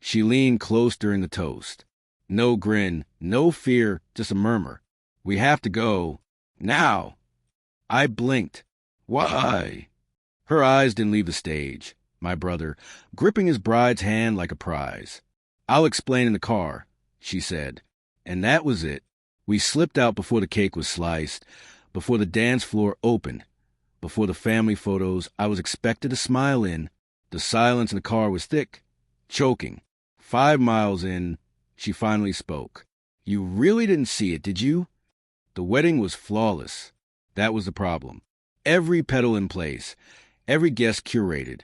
She leaned close during the toast. No grin, no fear, just a murmur. We have to go. Now. I blinked. Why? Her eyes didn't leave the stage. My brother, gripping his bride's hand like a prize. I'll explain in the car, she said. And that was it. We slipped out before the cake was sliced, before the dance floor opened, before the family photos I was expected to smile in. The silence in the car was thick, choking. 5 miles in, she finally spoke. You really didn't see it, did you? The wedding was flawless. That was the problem. Every petal in place, every guest curated,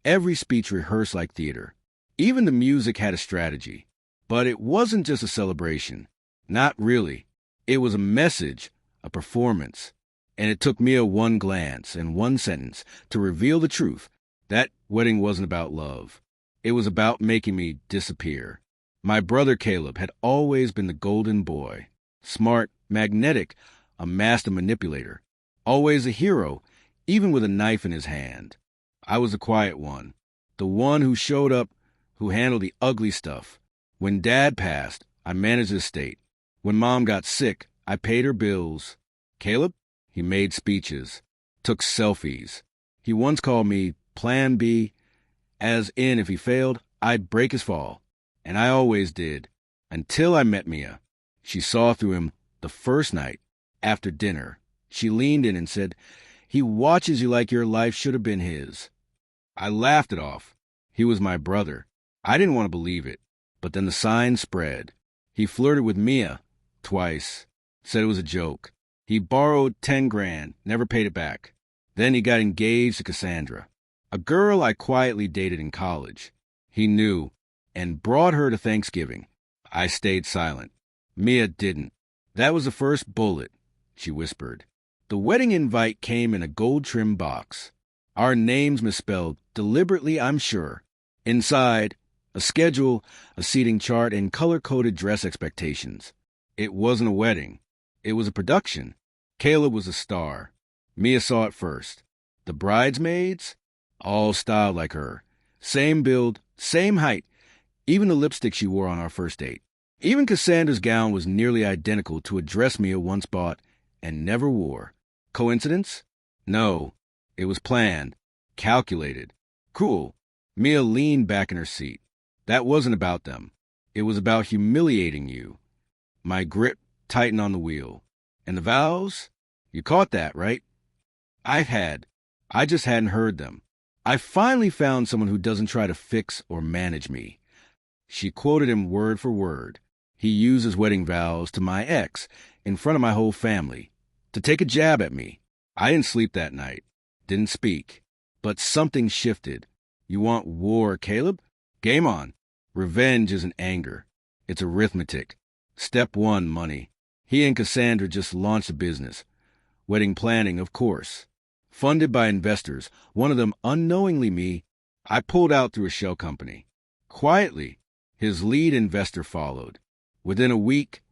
every speech rehearsed like theater. Even the music had a strategy. But it wasn't just a celebration. Not really. It was a message, a performance. And it took Mia one glance and one sentence to reveal the truth. That wedding wasn't about love. It was about making me disappear. My brother Caleb had always been the golden boy. Smart, magnetic, a master manipulator. Always a hero, even with a knife in his hand. I was the quiet one. The one who showed up, who handled the ugly stuff. When Dad passed, I managed the estate. When Mom got sick, I paid her bills. Caleb? He made speeches, took selfies. He once called me Plan B, as in if he failed, I'd break his fall. And I always did, until I met Mia. She saw through him the first night, after dinner. She leaned in and said, he watches you like your life should have been his. I laughed it off. He was my brother. I didn't want to believe it. But then the signs spread. He flirted with Mia twice, said it was a joke. He borrowed 10 grand, never paid it back. Then he got engaged to Cassandra, a girl I quietly dated in college. He knew, and brought her to Thanksgiving. I stayed silent. Mia didn't. That was the first bullet, she whispered. The wedding invite came in a gold-trimmed box. Our names misspelled, deliberately, I'm sure. Inside, a schedule, a seating chart, and color-coded dress expectations. It wasn't a wedding. It was a production. Caleb was a star. Mia saw it first. The bridesmaids? All styled like her. Same build, same height. Even the lipstick she wore on our first date. Even Cassandra's gown was nearly identical to a dress Mia once bought and never wore. Coincidence? No. It was planned. Calculated. Cruel. Mia leaned back in her seat. That wasn't about them. It was about humiliating you. My grip tightened on the wheel. And the vows? You caught that, right? I had. I just hadn't heard them. I finally found someone who doesn't try to fix or manage me. She quoted him word for word. He used his wedding vows to my ex in front of my whole family to take a jab at me. I didn't sleep that night. Didn't speak. But something shifted. You want war, Caleb? Game on. Revenge isn't anger. It's arithmetic. Step 1, money. He and Cassandra just launched a business. Wedding planning, of course. Funded by investors, one of them unknowingly me. I pulled out through a shell company. Quietly, his lead investor followed. Within a week,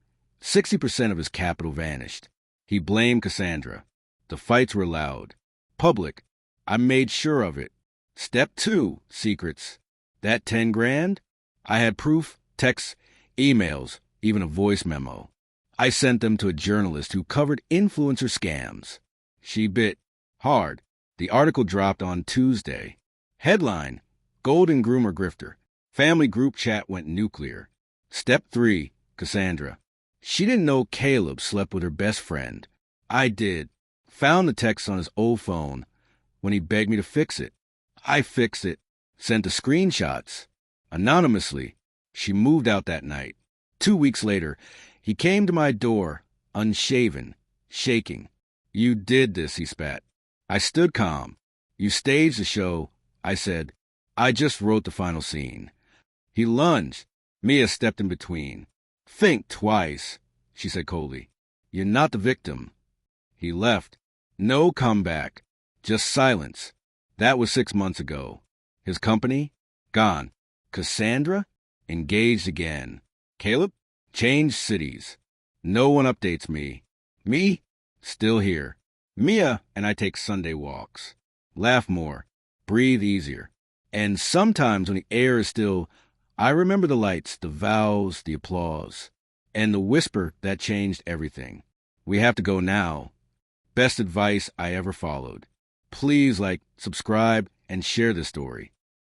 60% of his capital vanished. He blamed Cassandra. The fights were loud. Public. I made sure of it. Step 2, secrets. That 10 grand? I had proof, texts, emails, even a voice memo. I sent them to a journalist who covered influencer scams. She bit. Hard. The article dropped on Tuesday. Headline: Golden Groomer Grifter. Family group chat went nuclear. Step 3, Cassandra. She didn't know Caleb slept with her best friend. I did. Found the text on his old phone when he begged me to fix it. I fixed it. Sent the screenshots. Anonymously. She moved out that night. 2 weeks later, he came to my door, unshaven, shaking. You did this, he spat. I stood calm. You staged the show, I said. I just wrote the final scene. He lunged. Mia stepped in between. Think twice, she said coldly. You're not the victim. He left. No comeback. Just silence. That was 6 months ago. His company? Gone. Cassandra? Engaged again. Caleb? Changed cities. No one updates me. Me? Still here. Mia and I take Sunday walks. Laugh more. Breathe easier. And sometimes when the air is still I remember the lights, the vows, the applause, and the whisper that changed everything. We have to go now. Best advice I ever followed. Please like, subscribe, and share this story.